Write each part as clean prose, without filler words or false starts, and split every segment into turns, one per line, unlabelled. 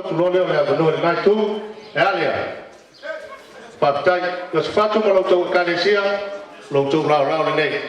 tu no le no mai tu alia patai yo fatu mo lo tu kanesia lo tu rau nei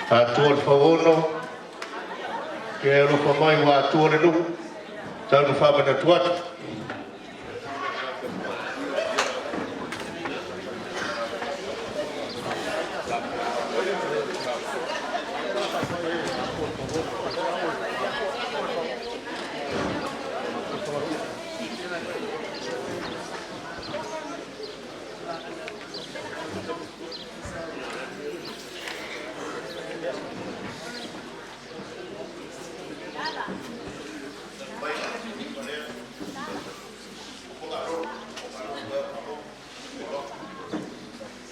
Atua faono ke lo fa mai wa atua le lu tau no fa bana tuat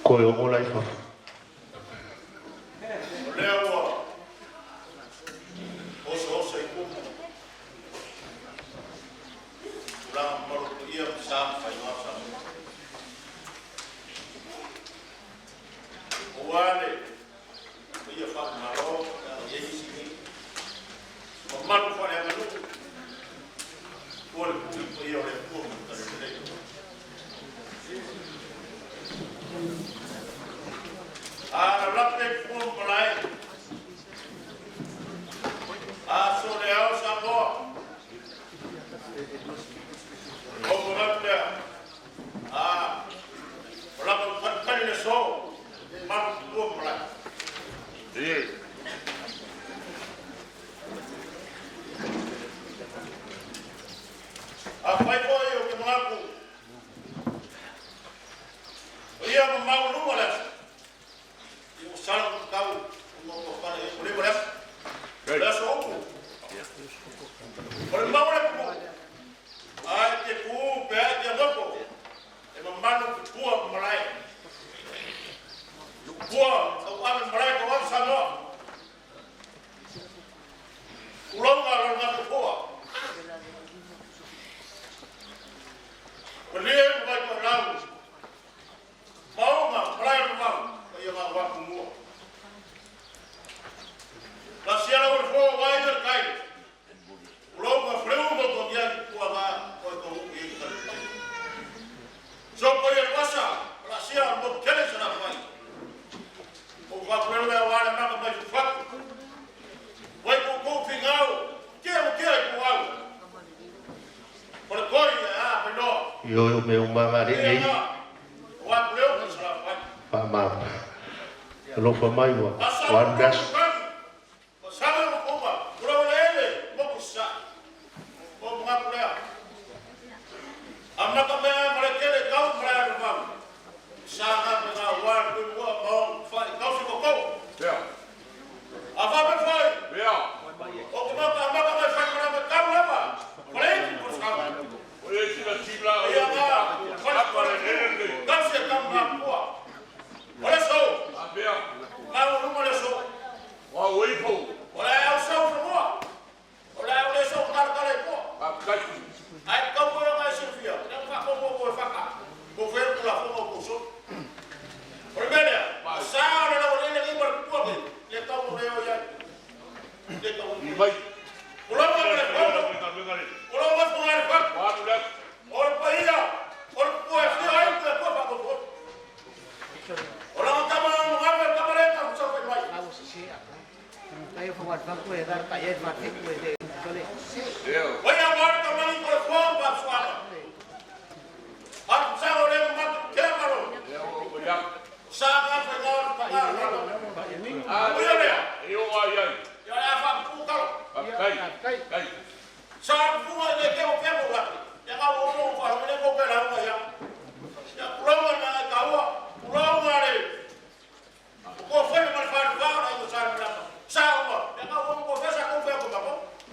ko yo mo lai fa yo me umama ri pa ma lo fa mai wa das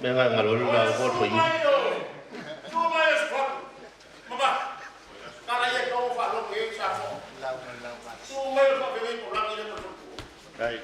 Venga, ngalolo la go thoi. Hai.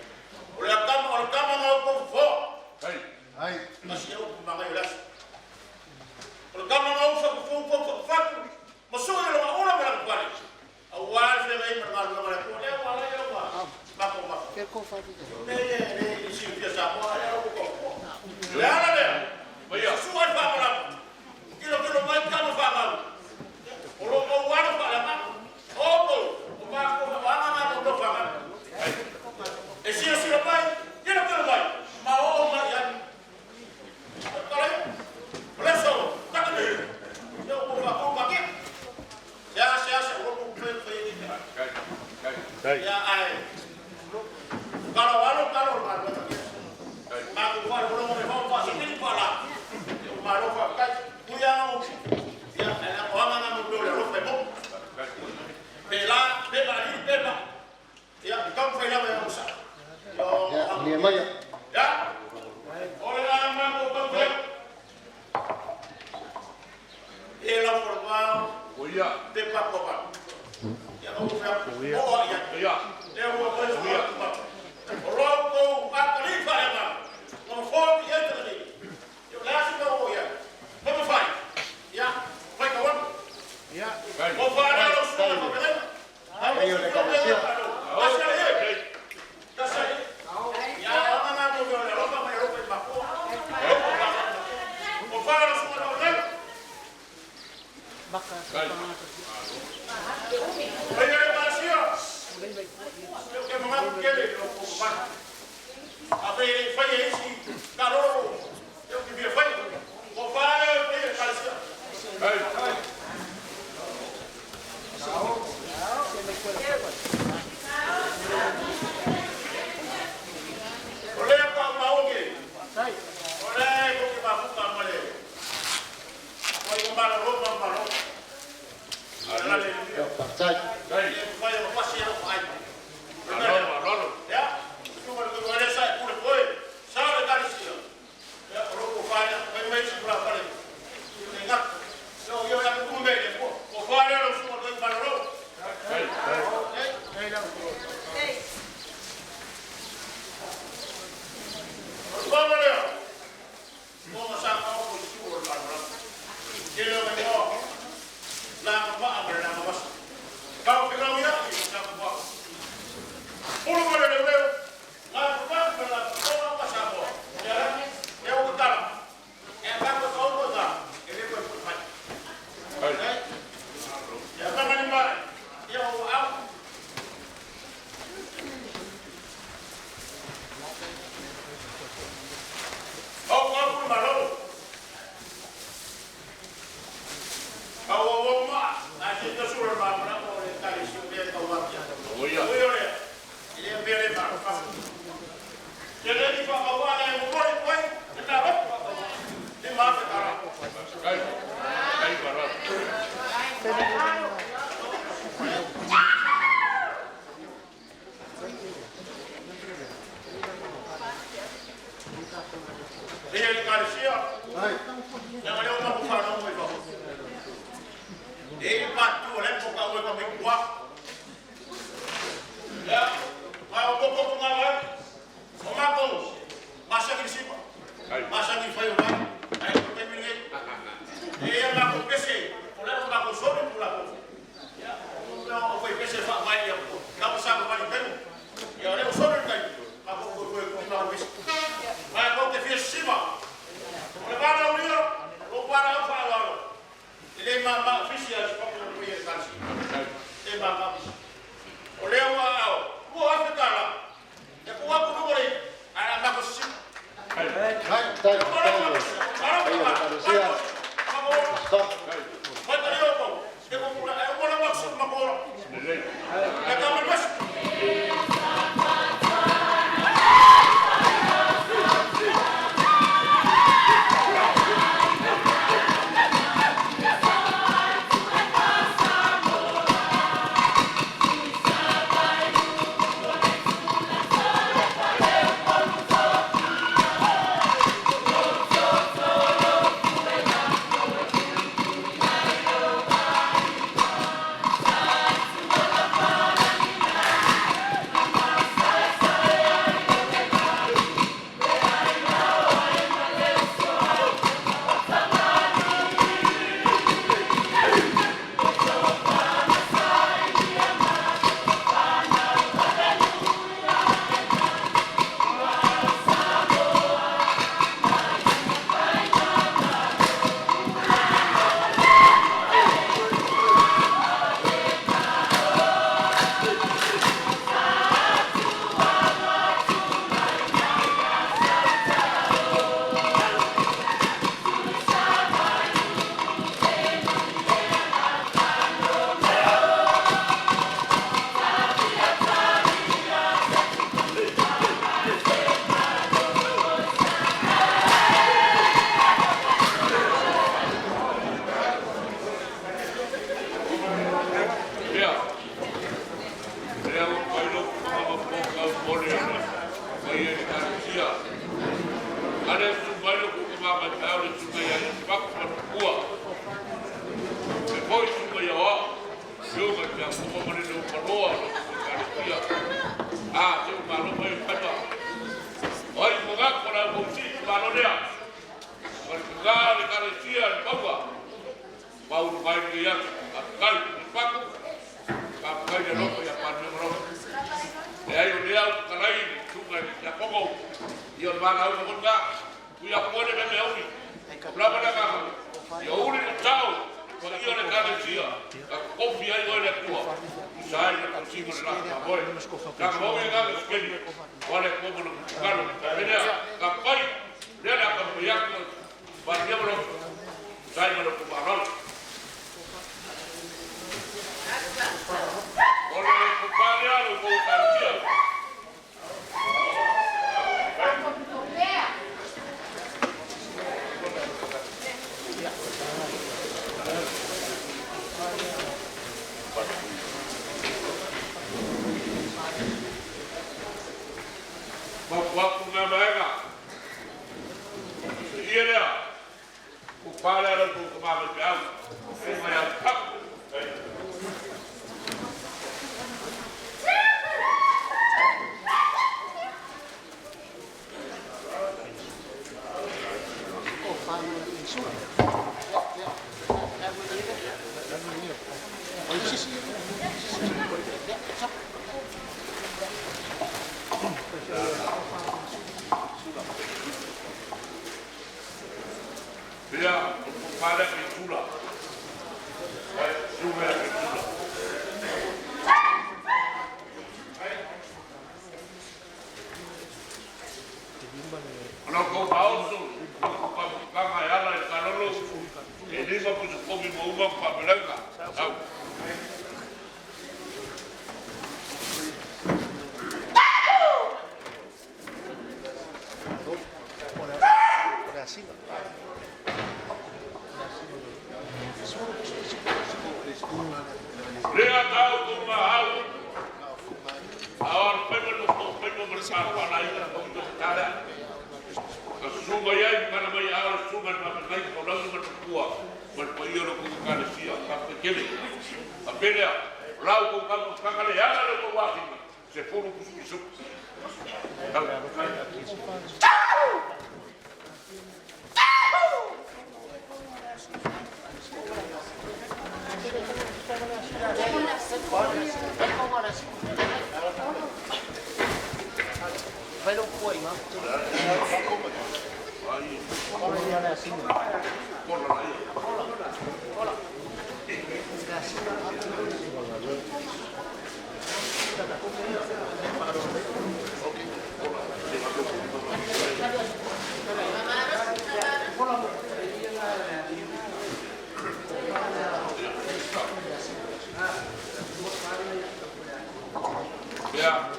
Ya.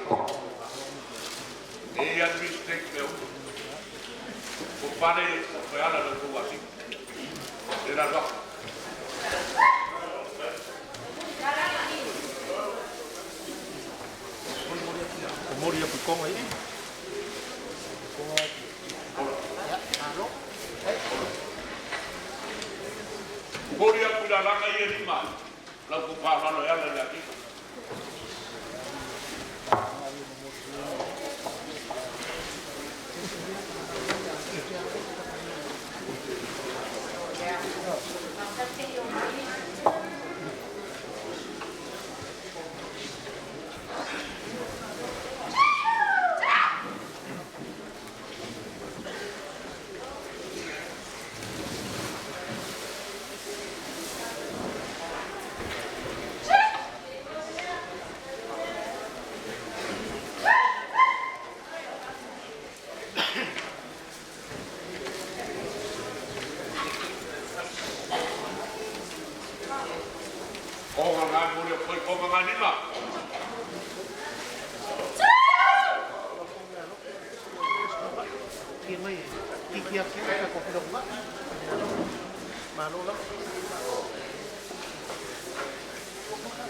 E al mistake meu. O pare foi ala do tua assim. Era lá.
Moria pukong aí.
Moria pula lá e ele mal. Lá com fala no ela ali aqui.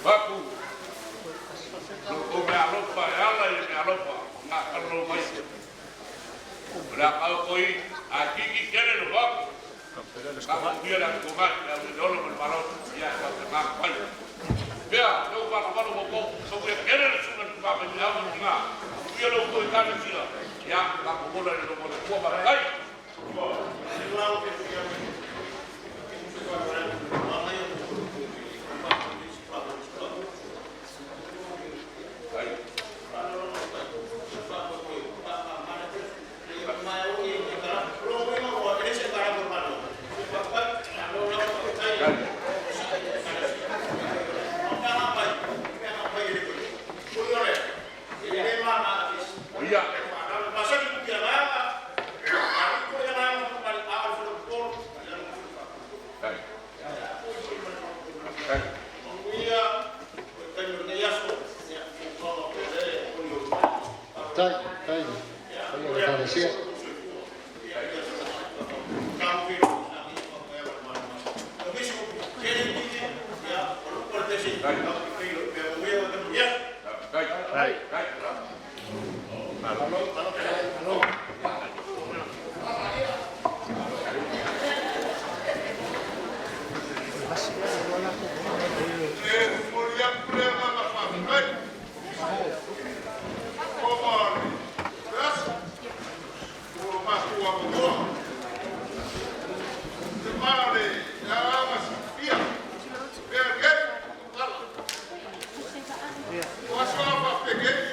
Baku. O me alopa ela e me alopa. Alô mais. Lá coi aqui que quer no baku. Kamu dia dah kumat, dah dulu berbaloi ya, dah pai. Biar, eu baru mau sobre querer sudah kumat menjauh juga. Dia lu kau ikan sila, ya, kamu boleh lu boleh kuat bagai.
Peguei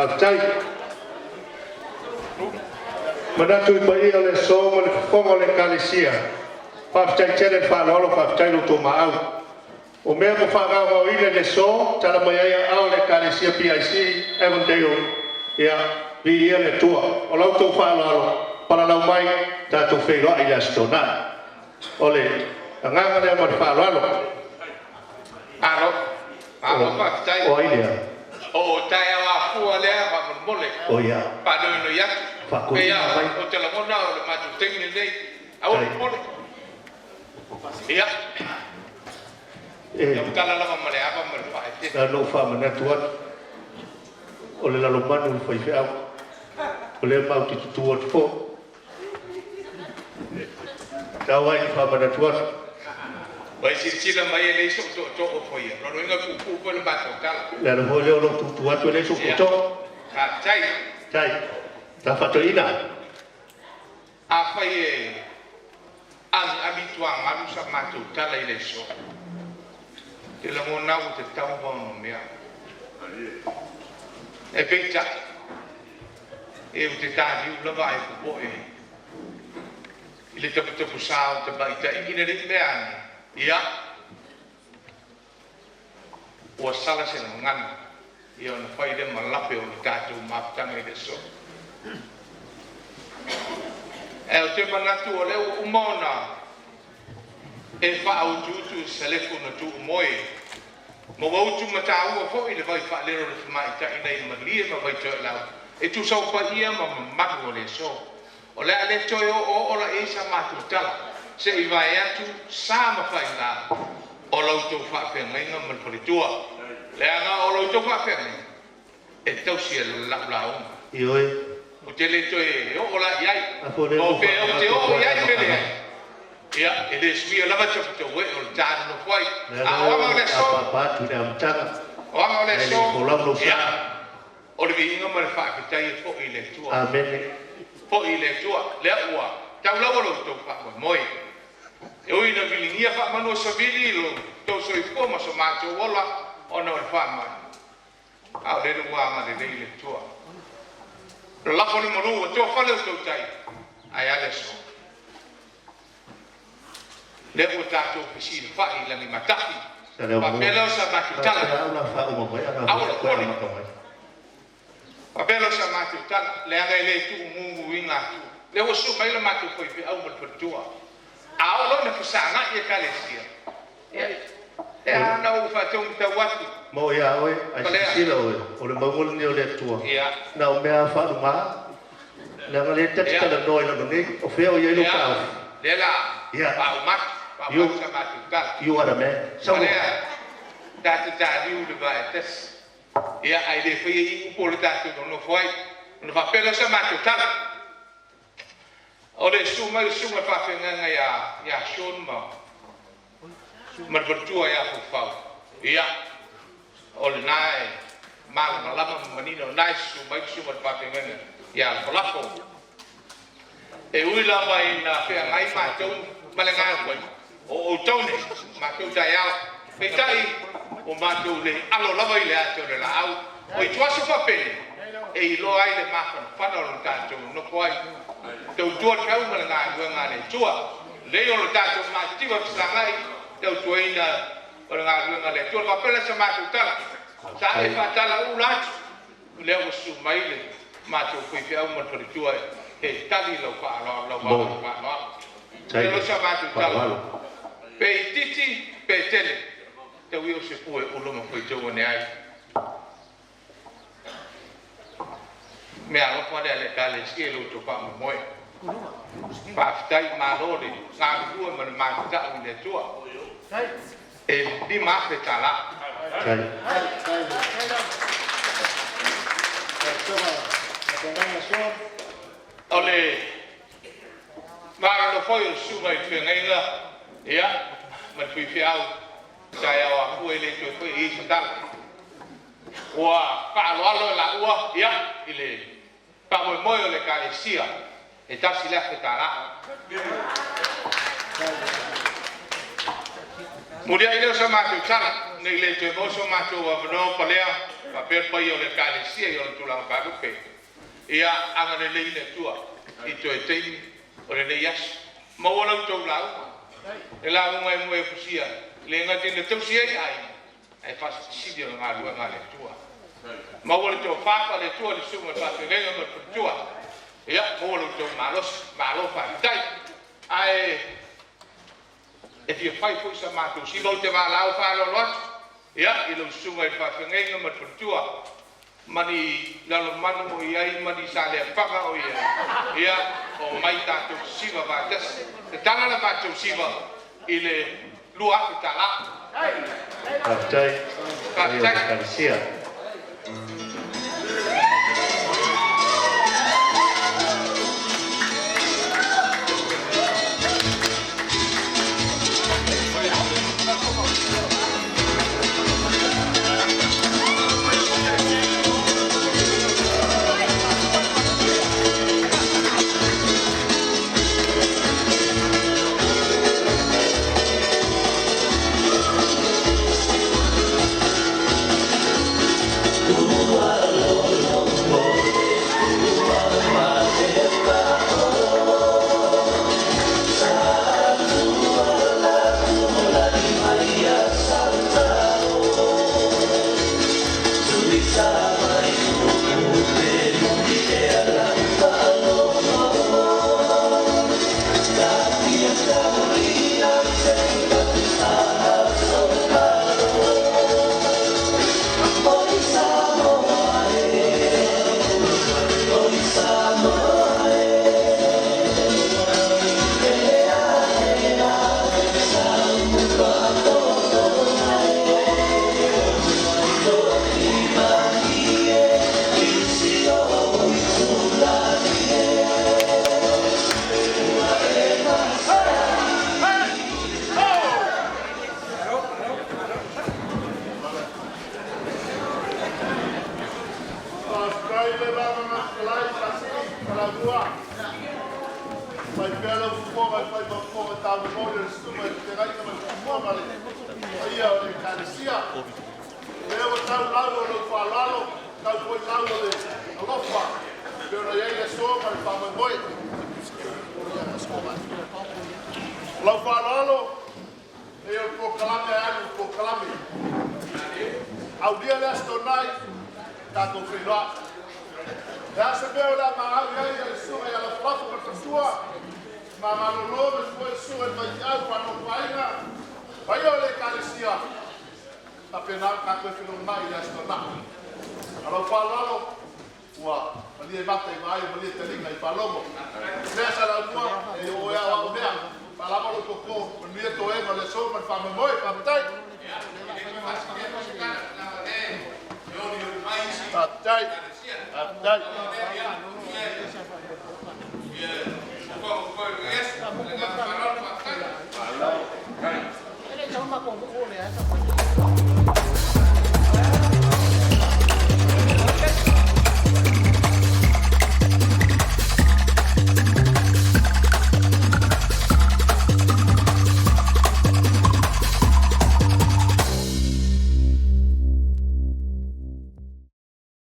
Paftai. Manatu pa ia le so mo le fongo le kalesia. Paftai tele fa lolo paftai lo to maau. O mea mo fa ga o ile le so tala mai ia au le kalesia PIC Evandale. Ia vi ia le tua. O lau to fa lolo para lau mai ta to fe lo ia stona. Ole nganga le mo fa lolo.
Alo paftai.
O ile.
O tai awa fua lea wa mole.
O ia.
Pa no ya.
Fa ko
Ia o te la mona o le matu tengi nei. Au mole. Ia. Ia tala la male apa male fa.
Na no fa mana tuat. O le la lo manu fa i au. O le mau ki tuat fo. Tawa i fa mana tuat.
Wai sila mai le so to o foi. Ro inga ku le bato kala.
La no le lo tuat le so to.
Ka chai.
Chai. Ta fa to ina.
A fai abituang alu sa matu kala ile so. Te la mona o te tau no mea. E peita. E o te tadi u lava e ku boe. Ile te pusao te baita ingine le mea. Ia. O sala se ngan. Ia na fai de malape o tatu maptanga ile so. E o te manatu o leo umona e wha au tutu telefono tu moe mo wautu matau o fo i le vai wha lero le whamai ta ina i malia ma vai toi lau e tu sau pa ia ma maku o le so o le ale toi o ola e sa matu tala se i vai atu sa ma whai la o lau tau wha whenga man paritua le anga o lau tau wha whenga e tau si e lau lau
Ioi.
o te le toi o ola iai o pe o te o iai pele ia e le sui lava te te we o tana no foi a o ma le so
pa tu le amtanga.
o ma le so
O la no
ia o le vinga ma le fa que tai fo i le tua
Amen.
fo i le tua le ua tau lava lo to fa moi e o ina vilingia fa manu sa vili lo to so i fo ma so ma to wala o no fa ma a le ua ma le tua la fo ni mo to fa le to tai ai ale so le o tato pisi fa i la ni mataki pa pelo sa matutala
Una fa uma mai ana.
pa pelo sa matutala le anga le tu mungu winga le o su mai la matu foi pe au mal pertua a o lo na fasanga e kalesia e ana o fa tu tawatu
Mo ia oi, ai sila oi. O le mangol ni o le tua.
ia
Na o mea fa uma. Le anga le tete tala noi na ngi. O feo ia lu ka.
le la pa umat pa sa matutala
You are a man. So
dati tadi udah batas ya ide foi polo dati no foi no papel sa matu tala ole suma fa fenga ya shon ma mar bertua ya fau ya ole nai mal malama manino nai suma fa fenga ya polafo e uila vai na fe ngai ma tau malenga ko o tone ma tau dai Peitai o matou le alo lava i le ate o le laau o i tuaso papele e i loa ai le mafana whana o le tātou no koai tau tua kau ma le ngā ruenga le tua le o le tātou mātiwa pisangai tau tuaina o le ngā ruenga le tua papele sa mātou tala sa e whatala u latu le o su mai le mātou whiwhi au ma tori tua e tali lau whaaloa lau whaaloa le o sa mātou tala pe i titi pe tele te wio se pue o loma foi tau ne ai me alo pode le kale skielo to pa moi pa ftai ma lore nga due ma ta un le tua e di ma fe tala ole ma lo foi su mai fenga ia ma fui fiao saya wa ku ele to ko i sandal wa pa lo alo la ua ya ile pa mo mo le ka sia e ta si la fetara mulia ile sa ma tu sala ne ile to mo so ma tu wa no palea papel pai o le kalesia i o le tula pakupe ia anga le leile tua i to e teimi o le leias ma wala to lau e la unga mo e fusia le ngati le tausia ai ai fa sibio nga lu nga le tua ma wala to fa le tua le sumo fa le nga mo tua ia mo wala to malo fa dai ai e ti fai foi sa ma tu si lo te va lau fa lo lot ia i lo sumo fa nga mo tua mani lalo manu mo ia mani sale panga o ia o mai ta tu siva va tes te tala la va tu siva ile lua te tala
Pastai pari o le kalesia.